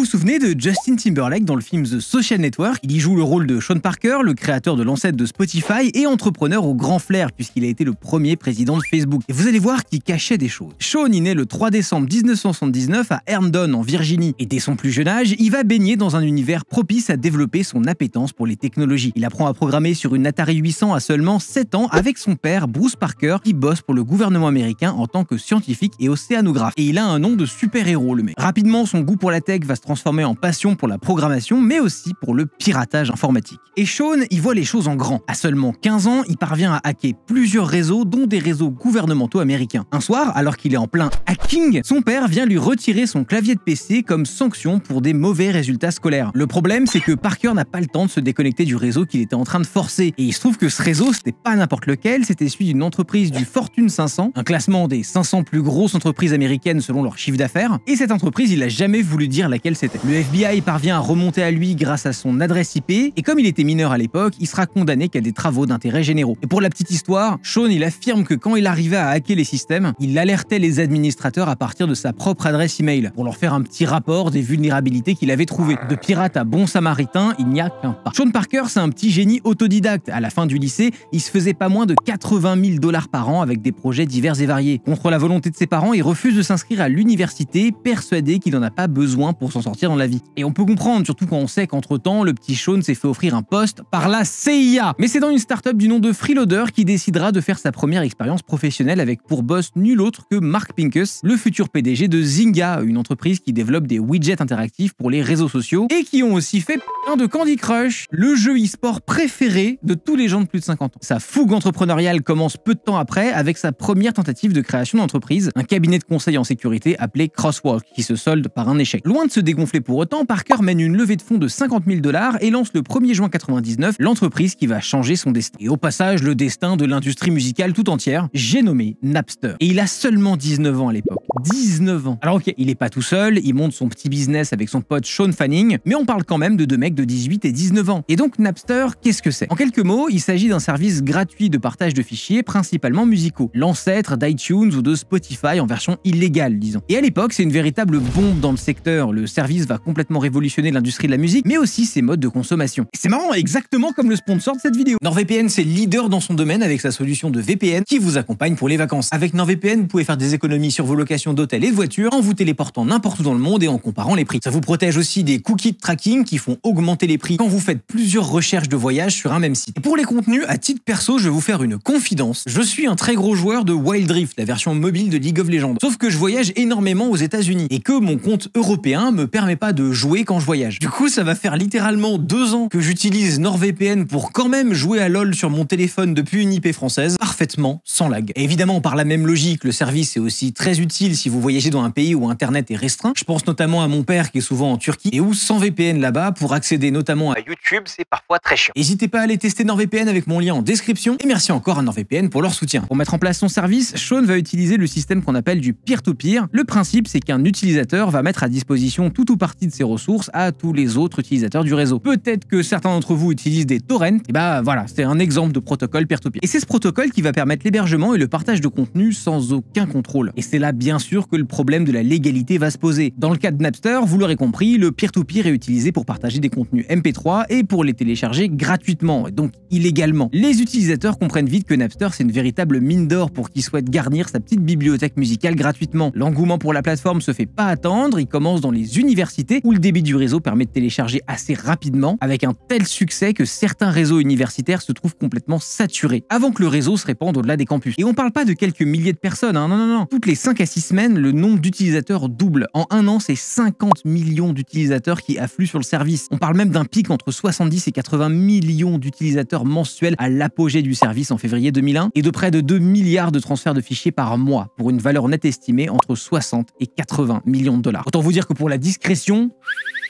vous souvenez de Justin Timberlake dans le film The Social Network? Il y joue le rôle de Sean Parker, le créateur de l'ancêtre de Spotify et entrepreneur au grand flair puisqu'il a été le premier président de Facebook. Et vous allez voir qu'il cachait des choses. Sean est né le 3 décembre 1979 à Herndon en Virginie et dès son plus jeune âge, il va baigner dans un univers propice à développer son appétence pour les technologies. Il apprend à programmer sur une Atari 800 à seulement 7 ans avec son père Bruce Parker qui bosse pour le gouvernement américain en tant que scientifique et océanographe. Et il a un nom de super-héros le mec. Rapidement, son goût pour la tech va se transformer en passion pour la programmation mais aussi pour le piratage informatique. Et Sean, il voit les choses en grand. À seulement 15 ans, il parvient à hacker plusieurs réseaux dont des réseaux gouvernementaux américains. Un soir, alors qu'il est en plein hacking, son père vient lui retirer son clavier de PC comme sanction pour des mauvais résultats scolaires. Le problème, c'est que Parker n'a pas le temps de se déconnecter du réseau qu'il était en train de forcer. Et il se trouve que ce réseau, c'était pas n'importe lequel, c'était celui d'une entreprise du Fortune 500, un classement des 500 plus grosses entreprises américaines selon leur chiffre d'affaires. Et cette entreprise, il a jamais voulu dire laquelle c'était. Le FBI parvient à remonter à lui grâce à son adresse IP, et comme il était mineur à l'époque, il sera condamné qu'à des travaux d'intérêt généraux. Et pour la petite histoire, Sean, il affirme que quand il arrivait à hacker les systèmes, il alertait les administrateurs à partir de sa propre adresse email pour leur faire un petit rapport des vulnérabilités qu'il avait trouvées. De pirate à bon samaritain, il n'y a qu'un pas. Sean Parker, c'est un petit génie autodidacte. À la fin du lycée, il se faisait pas moins de 80 000 $ par an avec des projets divers et variés. Contre la volonté de ses parents, il refuse de s'inscrire à l'université, persuadé qu'il n'en a pas besoin pour s'en sortir dans la vie. Et on peut comprendre, surtout quand on sait qu'entre-temps, le petit Sean s'est fait offrir un poste par la CIA. Mais c'est dans une start-up du nom de Freeloader qu'il décidera de faire sa première expérience professionnelle avec pour boss nul autre que Mark Pincus, le futur PDG de Zynga, une entreprise qui développe des widgets interactifs pour les réseaux sociaux et qui ont aussi fait plein de Candy Crush, le jeu e-sport préféré de tous les gens de plus de 50 ans. Sa fougue entrepreneuriale commence peu de temps après avec sa première tentative de création d'entreprise, un cabinet de conseil en sécurité appelé Crosswalk, qui se solde par un échec. Loin de se dégonfler pour autant, Parker mène une levée de fonds de 50 000 $ et lance le 1er juin 99 l'entreprise qui va changer son destin. Et au passage, le destin de l'industrie musicale tout entière, j'ai nommé Napster. Et il a seulement 19 ans à l'époque. 19 ans. Alors ok, il est pas tout seul, il monte son petit business avec son pote Sean Fanning, mais on parle quand même de deux mecs de 18 et 19 ans. Et donc Napster, qu'est-ce que c'est? En quelques mots, il s'agit d'un service gratuit de partage de fichiers, principalement musicaux. L'ancêtre d'iTunes ou de Spotify en version illégale, disons. Et à l'époque, c'est une véritable bombe dans le secteur. Le service va complètement révolutionner l'industrie de la musique, mais aussi ses modes de consommation. Et c'est marrant, exactement comme le sponsor de cette vidéo. NordVPN, c'est leader dans son domaine avec sa solution de VPN qui vous accompagne pour les vacances. Avec NordVPN, vous pouvez faire des économies sur vos locations d'hôtels et de voitures en vous téléportant n'importe où dans le monde et en comparant les prix. Ça vous protège aussi des cookies de tracking qui font augmenter les prix quand vous faites plusieurs recherches de voyage sur un même site. Et pour les contenus, à titre perso, je vais vous faire une confidence. Je suis un très gros joueur de Wild Rift, la version mobile de League of Legends. Sauf que je voyage énormément aux États-Unis et que mon compte européen me permet pas de jouer quand je voyage. Du coup, ça va faire littéralement 2 ans que j'utilise NordVPN pour quand même jouer à LoL sur mon téléphone depuis une IP française, parfaitement sans lag. Et évidemment, par la même logique, le service est aussi très utile si vous voyagez dans un pays où Internet est restreint. Je pense notamment à mon père qui est souvent en Turquie et où sans VPN là-bas, pour accéder notamment à YouTube, c'est parfois très chiant. N'hésitez pas à aller tester NordVPN avec mon lien en description et merci encore à NordVPN pour leur soutien. Pour mettre en place son service, Sean va utiliser le système qu'on appelle du peer-to-peer. Le principe, c'est qu'un utilisateur va mettre à disposition tout ou partie de ses ressources à tous les autres utilisateurs du réseau. Peut-être que certains d'entre vous utilisent des torrents, et bah voilà, c'est un exemple de protocole peer-to-peer. Et c'est ce protocole qui va permettre l'hébergement et le partage de contenu sans aucun contrôle. Et c'est là bien sûr que le problème de la légalité va se poser. Dans le cas de Napster, vous l'aurez compris, le peer-to-peer est utilisé pour partager des contenus MP3 et pour les télécharger gratuitement, donc illégalement. Les utilisateurs comprennent vite que Napster c'est une véritable mine d'or pour qui souhaite garnir sa petite bibliothèque musicale gratuitement. L'engouement pour la plateforme se fait pas attendre, il commence dans les universités où le débit du réseau permet de télécharger assez rapidement, avec un tel succès que certains réseaux universitaires se trouvent complètement saturés, avant que le réseau se répande au-delà des campus. Et on parle pas de quelques milliers de personnes, hein, non. Toutes les 5 à 6 semaines, le nombre d'utilisateurs double. En un an, c'est 50 millions d'utilisateurs qui affluent sur le service. On parle même d'un pic entre 70 et 80 millions d'utilisateurs mensuels à l'apogée du service en février 2001 et de près de 2 milliards de transferts de fichiers par mois pour une valeur nette estimée entre 60 et 80 millions de $. Autant vous dire que pour la discrétion,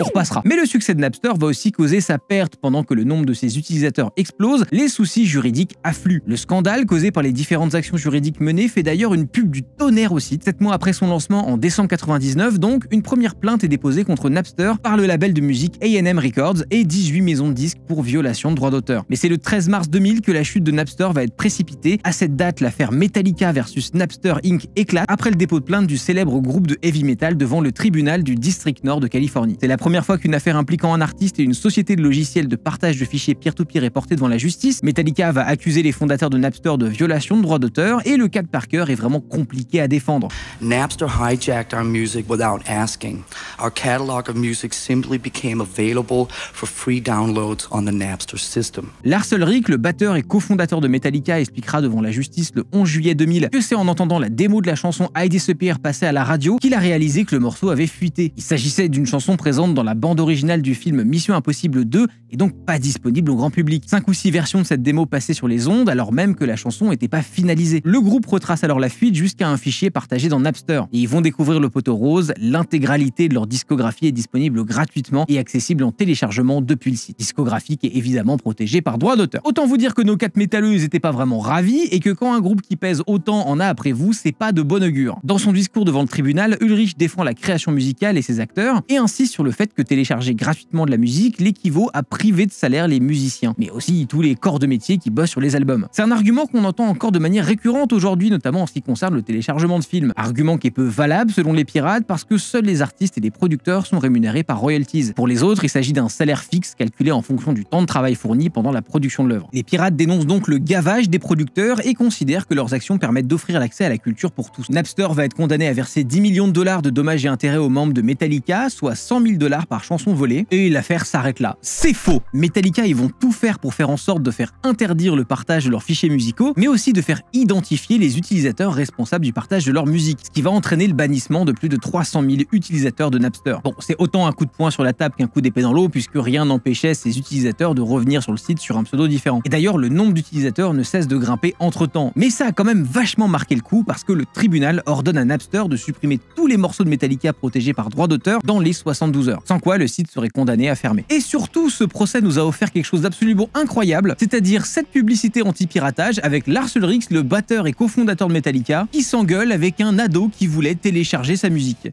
On repassera. Mais le succès de Napster va aussi causer sa perte. Pendant que le nombre de ses utilisateurs explose, les soucis juridiques affluent. Le scandale causé par les différentes actions juridiques menées fait d'ailleurs une pub du tonnerre au site. 7 mois après son lancement en décembre 99, donc, une première plainte est déposée contre Napster par le label de musique A&M Records et 18 maisons de disques pour violation de droits d'auteur. Mais c'est le 13 mars 2000 que la chute de Napster va être précipitée. À cette date, l'affaire Metallica versus Napster Inc. éclate après le dépôt de plainte du célèbre groupe de heavy metal devant le tribunal du District Nord de Californie. C'est la première fois qu'une affaire impliquant un artiste et une société de logiciels de partage de fichiers peer-to-peer est portée devant la justice. Metallica va accuser les fondateurs de Napster de violation de droits d'auteur et le cas de Parker est vraiment compliqué à défendre. Napster hijacked our music without asking. Our catalog of music simply became available for free downloads on the Napster system. Lars Ulrich, le batteur et cofondateur de Metallica, expliquera devant la justice le 11 juillet 2000 que c'est en entendant la démo de la chanson I Disappear passée à la radio qu'il a réalisé que le morceau avait fuité. Il s'agissait d'une chanson présente dans la bande originale du film Mission Impossible 2 et donc pas disponible au grand public. 5 ou 6 versions de cette démo passées sur les ondes alors même que la chanson n'était pas finalisée. Le groupe retrace alors la fuite jusqu'à un fichier partagé dans Napster. Et ils vont découvrir le poteau rose, l'intégralité de leur discographie est disponible gratuitement et accessible en téléchargement depuis le site. Discographie qui est évidemment protégée par droit d'auteur. Autant vous dire que nos 4 métalleux n'étaient pas vraiment ravis et que quand un groupe qui pèse autant en a après vous, c'est pas de bon augure. Dans son discours devant le tribunal, Ulrich défend la création musicale et ses acteurs et insiste sur le fait que télécharger gratuitement de la musique l'équivaut à priver de salaire les musiciens, mais aussi tous les corps de métier qui bossent sur les albums. C'est un argument qu'on entend encore de manière récurrente aujourd'hui, notamment en ce qui concerne le téléchargement de films. Argument qui est peu valable selon les pirates parce que seuls les artistes et les producteurs sont rémunérés par royalties. Pour les autres, il s'agit d'un salaire fixe calculé en fonction du temps de travail fourni pendant la production de l'œuvre. Les pirates dénoncent donc le gavage des producteurs et considèrent que leurs actions permettent d'offrir l'accès à la culture pour tous. Napster va être condamné à verser 10 millions de dollars de dommages et intérêts aux membres de Metallica, soit 100 000 dollars par chanson volée, et l'affaire s'arrête là. C'est faux! Metallica, ils vont tout faire pour faire en sorte de faire interdire le partage de leurs fichiers musicaux, mais aussi de faire identifier les utilisateurs responsables du partage de leur musique, ce qui va entraîner le bannissement de plus de 300 000 utilisateurs de Napster. Bon, c'est autant un coup de poing sur la table qu'un coup d'épée dans l'eau, puisque rien n'empêchait ces utilisateurs de revenir sur le site sur un pseudo différent. Et d'ailleurs, le nombre d'utilisateurs ne cesse de grimper entre-temps. Mais ça a quand même vachement marqué le coup, parce que le tribunal ordonne à Napster de supprimer tous les morceaux de Metallica protégés par droit d'auteur dans les 72 heures, sans quoi le site serait condamné à fermer. Et surtout, ce procès nous a offert quelque chose d'absolument incroyable, c'est-à-dire cette publicité anti-piratage avec Lars Ulrich, le batteur et cofondateur de Metallica, qui s'engueule avec un ado qui voulait télécharger sa musique.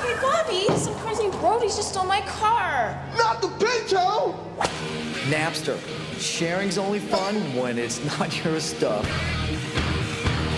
Hey Bobby, some crazy roadies just stole my car. Not the Pinto! Napster. Sharing's only fun when it's not your stuff.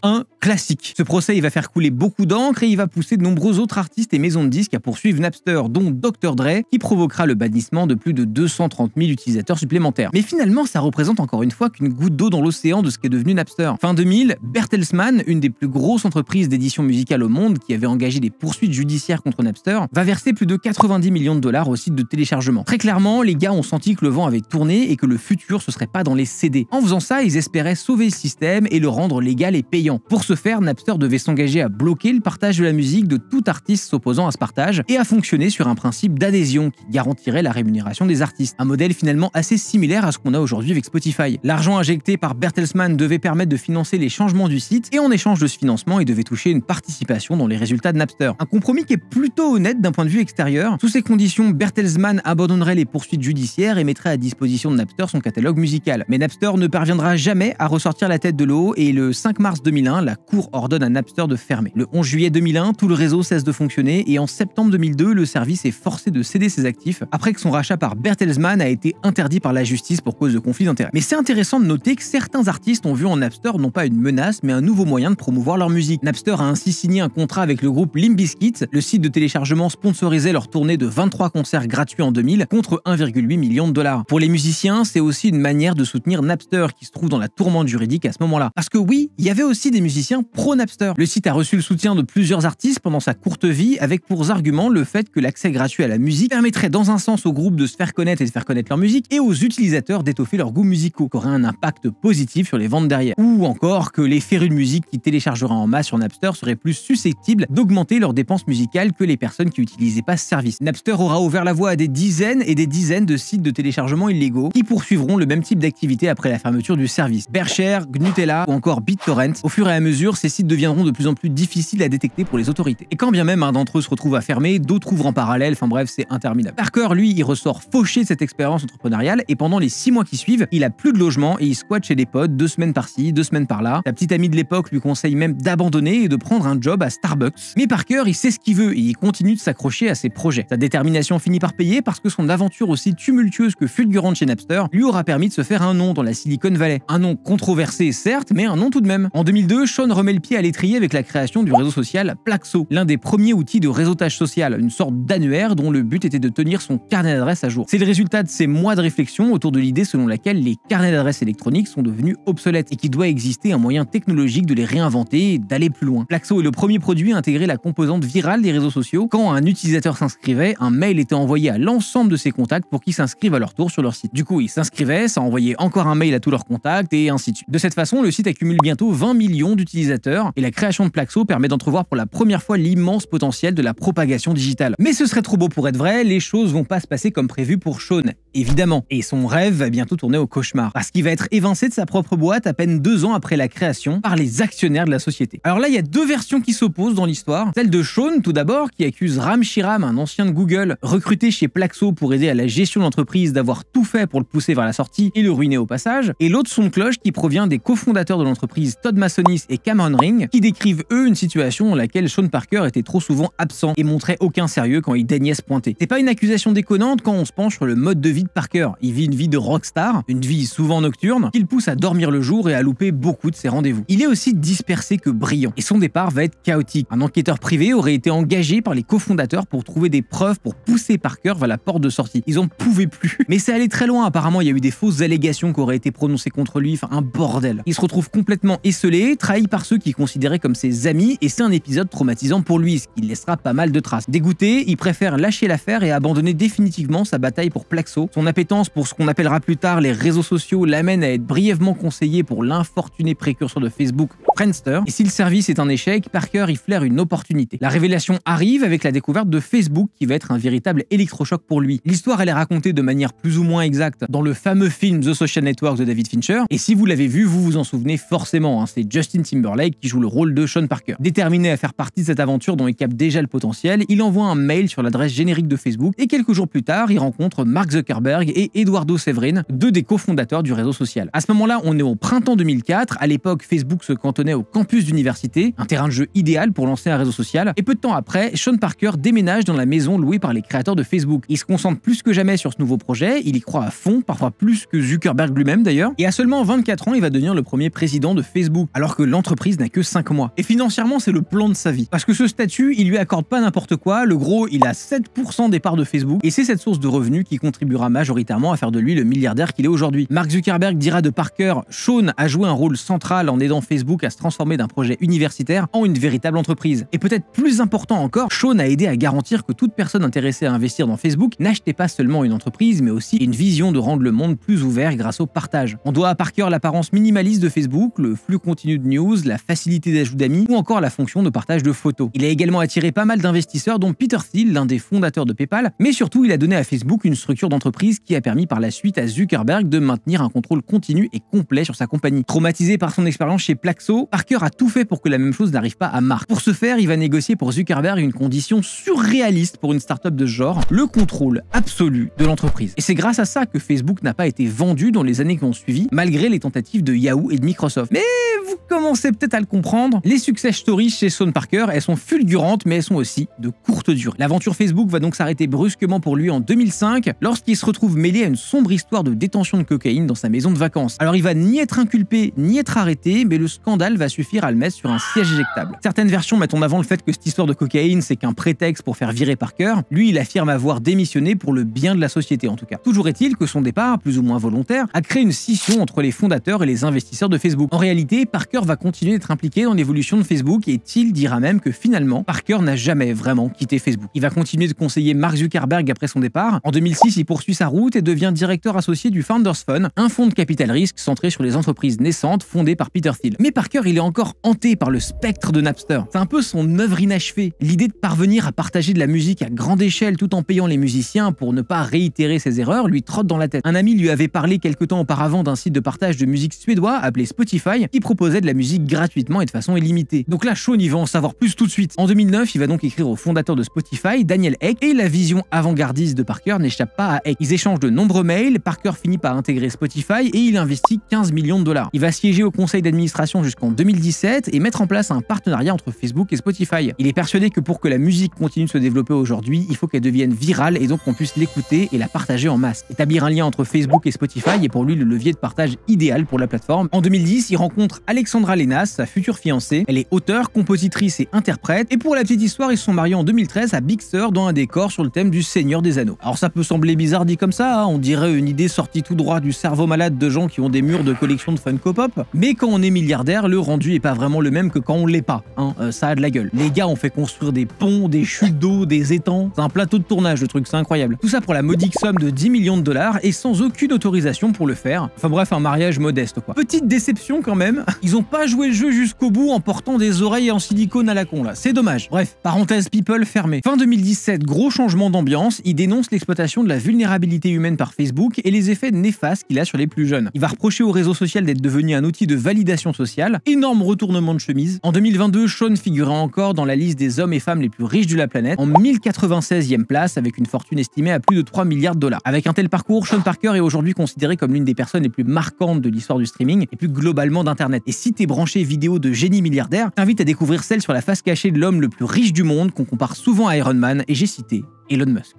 Un classique. Ce procès, il va faire couler beaucoup d'encre et il va pousser de nombreux autres artistes et maisons de disques à poursuivre Napster, dont Dr. Dre, qui provoquera le bannissement de plus de 230 000 utilisateurs supplémentaires. Mais finalement, ça représente encore une fois qu'une goutte d'eau dans l'océan de ce qu'est devenu Napster. Fin 2000, Bertelsmann, une des plus grosses entreprises d'édition musicale au monde, qui avait engagé des poursuites judiciaires contre Napster, va verser plus de 90 millions de dollars au site de téléchargement. Très clairement, les gars ont senti que le vent avait tourné et que le futur, ce serait pas dans les CD. En faisant ça, ils espéraient sauver le système et le rendre légal et payant. Pour ce faire, Napster devait s'engager à bloquer le partage de la musique de tout artiste s'opposant à ce partage et à fonctionner sur un principe d'adhésion qui garantirait la rémunération des artistes. Un modèle finalement assez similaire à ce qu'on a aujourd'hui avec Spotify. L'argent injecté par Bertelsmann devait permettre de financer les changements du site et en échange de ce financement, il devait toucher une participation dans les résultats de Napster. Un compromis qui est plutôt honnête d'un point de vue extérieur. Sous ces conditions, Bertelsmann abandonnerait les poursuites judiciaires et mettrait à disposition de Napster son catalogue musical. Mais Napster ne parviendra jamais à ressortir la tête de l'eau et le 5 mars 2001, la Cour ordonne à Napster de fermer. Le 11 juillet 2001, tout le réseau cesse de fonctionner et en septembre 2002, le service est forcé de céder ses actifs après que son rachat par Bertelsmann a été interdit par la justice pour cause de conflit d'intérêts. Mais c'est intéressant de noter que certains artistes ont vu en Napster non pas une menace, mais un nouveau moyen de promouvoir leur musique. Napster a ainsi signé un contrat avec le groupe Limp Bizkit. Le site de téléchargement sponsorisait leur tournée de 23 concerts gratuits en 2000 contre 1,8 million de dollars. Pour les musiciens, c'est aussi une manière de soutenir Napster qui se trouve dans la tourmente juridique à ce moment-là. Parce que oui, il y avait aussi partie des musiciens pro-Napster. Le site a reçu le soutien de plusieurs artistes pendant sa courte vie, avec pour argument le fait que l'accès gratuit à la musique permettrait dans un sens aux groupes de se faire connaître et de faire connaître leur musique, et aux utilisateurs d'étoffer leurs goûts musicaux, qui aurait un impact positif sur les ventes derrière. Ou encore que les férus de musique qui téléchargeraient en masse sur Napster seraient plus susceptibles d'augmenter leurs dépenses musicales que les personnes qui n'utilisaient pas ce service. Napster aura ouvert la voie à des dizaines et des dizaines de sites de téléchargement illégaux qui poursuivront le même type d'activité après la fermeture du service. Bearshare, Gnutella ou encore BitTorrent. Au fur et à mesure, ces sites deviendront de plus en plus difficiles à détecter pour les autorités. Et quand bien même un d'entre eux se retrouve à fermer, d'autres ouvrent en parallèle, enfin bref, c'est interminable. Parker, lui, il ressort fauché de cette expérience entrepreneuriale et pendant les 6 mois qui suivent, il a plus de logement et il squatte chez des potes 2 semaines par-ci, 2 semaines par-là. Sa petite amie de l'époque lui conseille même d'abandonner et de prendre un job à Starbucks. Mais Parker, il sait ce qu'il veut et il continue de s'accrocher à ses projets. Sa détermination finit par payer parce que son aventure aussi tumultueuse que fulgurante chez Napster lui aura permis de se faire un nom dans la Silicon Valley. Un nom controversé certes, mais un nom tout de même. En 2002, Sean remet le pied à l'étrier avec la création du réseau social Plaxo, l'un des premiers outils de réseautage social, une sorte d'annuaire dont le but était de tenir son carnet d'adresses à jour. C'est le résultat de ces mois de réflexion autour de l'idée selon laquelle les carnets d'adresses électroniques sont devenus obsolètes et qu'il doit exister un moyen technologique de les réinventer et d'aller plus loin. Plaxo est le premier produit à intégrer la composante virale des réseaux sociaux. Quand un utilisateur s'inscrivait, un mail était envoyé à l'ensemble de ses contacts pour qu'ils s'inscrivent à leur tour sur leur site. Du coup, ils s'inscrivaient, ça envoyait encore un mail à tous leurs contacts et ainsi de suite. De cette façon, le site accumule bientôt 20 millions d'utilisateurs et la création de Plaxo permet d'entrevoir pour la première fois l'immense potentiel de la propagation digitale. Mais ce serait trop beau pour être vrai, les choses vont pas se passer comme prévu pour Sean, évidemment. Et son rêve va bientôt tourner au cauchemar, parce qu'il va être évincé de sa propre boîte à peine 2 ans après la création par les actionnaires de la société. Alors là, il y a 2 versions qui s'opposent dans l'histoire. Celle de Sean, tout d'abord, qui accuse Ram Shriram, un ancien de Google, recruté chez Plaxo pour aider à la gestion de l'entreprise, d'avoir tout fait pour le pousser vers la sortie et le ruiner au passage. Et l'autre son de cloche qui provient des cofondateurs de l'entreprise Todd Masonis et Cameron Ring, qui décrivent eux une situation dans laquelle Sean Parker était trop souvent absent et montrait aucun sérieux quand il daignait se pointer. C'est pas une accusation déconnante quand on se penche sur le mode de vie de Parker. Il vit une vie de rockstar, une vie souvent nocturne, qui le pousse à dormir le jour et à louper beaucoup de ses rendez-vous. Il est aussi dispersé que brillant, et son départ va être chaotique. Un enquêteur privé aurait été engagé par les cofondateurs pour trouver des preuves pour pousser Parker vers la porte de sortie. Ils en pouvaient plus. Mais c'est allé très loin, apparemment il y a eu des fausses allégations qui auraient été prononcées contre lui, enfin un bordel. Il se retrouve complètement esseulé, trahi par ceux qu'il considérait comme ses amis, et c'est un épisode traumatisant pour lui, ce qui laissera pas mal de traces. Dégoûté, il préfère lâcher l'affaire et abandonner définitivement sa bataille pour Plaxo. Son appétence pour ce qu'on appellera plus tard les réseaux sociaux l'amène à être brièvement conseillé pour l'infortuné précurseur de Facebook, Friendster. Et si le service est un échec, Parker y flaire une opportunité. La révélation arrive avec la découverte de Facebook qui va être un véritable électrochoc pour lui. L'histoire elle est racontée de manière plus ou moins exacte dans le fameux film The Social Network de David Fincher, et si vous l'avez vu, vous vous en souvenez forcément, hein, c'est Justin Timberlake qui joue le rôle de Sean Parker. Déterminé à faire partie de cette aventure dont il capte déjà le potentiel, il envoie un mail sur l'adresse générique de Facebook et quelques jours plus tard, il rencontre Mark Zuckerberg et Eduardo Severin, 2 des cofondateurs du réseau social. À ce moment-là, on est au printemps 2004, à l'époque Facebook se cantonnait au campus d'université, un terrain de jeu idéal pour lancer un réseau social, et peu de temps après, Sean Parker déménage dans la maison louée par les créateurs de Facebook. Il se concentre plus que jamais sur ce nouveau projet, il y croit à fond, parfois plus que Zuckerberg lui-même d'ailleurs, et à seulement 24 ans, il va devenir le premier président de Facebook, alors que l'entreprise n'a que 5 mois. Et financièrement, c'est le plan de sa vie, parce que ce statut, il lui accorde pas n'importe quoi, le gros, il a 7% des parts de Facebook, et c'est cette source de revenus qui contribuera majoritairement à faire de lui le milliardaire qu'il est aujourd'hui. Mark Zuckerberg dira de Parker, Sean a joué un rôle central en aidant Facebook à se transformer d'un projet universitaire en une véritable entreprise. Et peut-être plus important encore, Sean a aidé à garantir que toute personne intéressée à investir dans Facebook n'achetait pas seulement une entreprise, mais aussi une vision de rendre le monde plus ouvert grâce au partage. On doit à Parker l'apparence minimaliste de Facebook, le flux continu de news, la facilité d'ajout d'amis ou encore la fonction de partage de photos. Il a également attiré pas mal d'investisseurs dont Peter Thiel, l'un des fondateurs de PayPal, mais surtout il a donné à Facebook une structure d'entreprise qui a permis par la suite à Zuckerberg de maintenir un contrôle continu et complet sur sa compagnie. Traumatisé par son expérience chez Plaxo, Parker a tout fait pour que la même chose n'arrive pas à Mark. Pour ce faire, il va négocier pour Zuckerberg une condition surréaliste pour une startup de ce genre, le contrôle absolu de l'entreprise. Et c'est grâce à ça que Facebook n'a pas été vendu dans les années qui ont suivi, malgré les tentatives de Yahoo et de Microsoft. Mais vous commencez peut-être à le comprendre, les success stories chez Sean Parker, elles sont fulgurantes, mais elles sont aussi de courte durée. L'aventure Facebook va donc s'arrêter brusquement pour lui en 2005, lorsqu'il se retrouve mêlé à une sombre histoire de détention de cocaïne dans sa maison de vacances. Alors il va ni être inculpé, ni être arrêté, mais le scandale va suffire à le mettre sur un siège éjectable. Certaines versions mettent en avant le fait que cette histoire de cocaïne, c'est qu'un prétexte pour faire virer Parker. Lui, il affirme avoir démissionné pour le bien de la société en tout cas. Toujours est-il que son départ, plus ou moins volontaire, a créé une scission entre les fondateurs et les investisseurs de Facebook. En réalité, Parker Parker va continuer d'être impliqué dans l'évolution de Facebook et Thiel dira même que finalement, Parker n'a jamais vraiment quitté Facebook. Il va continuer de conseiller Mark Zuckerberg après son départ. En 2006, il poursuit sa route et devient directeur associé du Founders Fund, un fonds de capital risque centré sur les entreprises naissantes fondé par Peter Thiel. Mais Parker, il est encore hanté par le spectre de Napster. C'est un peu son œuvre inachevée. L'idée de parvenir à partager de la musique à grande échelle tout en payant les musiciens pour ne pas réitérer ses erreurs lui trotte dans la tête. Un ami lui avait parlé quelque temps auparavant d'un site de partage de musique suédois appelé Spotify qui proposait de la musique gratuitement et de façon illimitée. Donc là, Sean, il va en savoir plus tout de suite. En 2009, il va donc écrire au fondateur de Spotify, Daniel Ek, et la vision avant-gardiste de Parker n'échappe pas à Ek. Ils échangent de nombreux mails, Parker finit par intégrer Spotify et il investit 15 millions de dollars. Il va siéger au conseil d'administration jusqu'en 2017 et mettre en place un partenariat entre Facebook et Spotify. Il est persuadé que pour que la musique continue de se développer aujourd'hui, il faut qu'elle devienne virale et donc qu'on puisse l'écouter et la partager en masse. Établir un lien entre Facebook et Spotify est pour lui le levier de partage idéal pour la plateforme. En 2010, il rencontre Alexandra Lenas, sa future fiancée. Elle est auteure, compositrice et interprète. Et pour la petite histoire, ils se sont mariés en 2013 à Big Sur dans un décor sur le thème du Seigneur des Anneaux. Alors ça peut sembler bizarre dit comme ça, hein, on dirait une idée sortie tout droit du cerveau malade de gens qui ont des murs de collection de Funko Pop. Mais quand on est milliardaire, le rendu est pas vraiment le même que quand on l'est pas. Hein, ça a de la gueule. Les gars ont fait construire des ponts, des chutes d'eau, des étangs. C'est un plateau de tournage, le truc, c'est incroyable. Tout ça pour la modique somme de 10 millions de dollars et sans aucune autorisation pour le faire. Enfin bref, un mariage modeste quoi. Petite déception quand même, ils ont pas joué le jeu jusqu'au bout en portant des oreilles en silicone à la con là, c'est dommage. Bref, parenthèse people fermée. Fin 2017, gros changement d'ambiance, il dénonce l'exploitation de la vulnérabilité humaine par Facebook et les effets néfastes qu'il a sur les plus jeunes. Il va reprocher au réseau social d'être devenu un outil de validation sociale, énorme retournement de chemise. En 2022, Sean figurait encore dans la liste des hommes et femmes les plus riches de la planète, en 1096e place avec une fortune estimée à plus de 3 milliards de dollars. Avec un tel parcours, Sean Parker est aujourd'hui considéré comme l'une des personnes les plus marquantes de l'histoire du streaming et plus globalement d'internet. Et si t'es branché vidéo de génie milliardaire, t'invite à découvrir celle sur la face cachée de l'homme le plus riche du monde qu'on compare souvent à Iron Man et j'ai cité Elon Musk.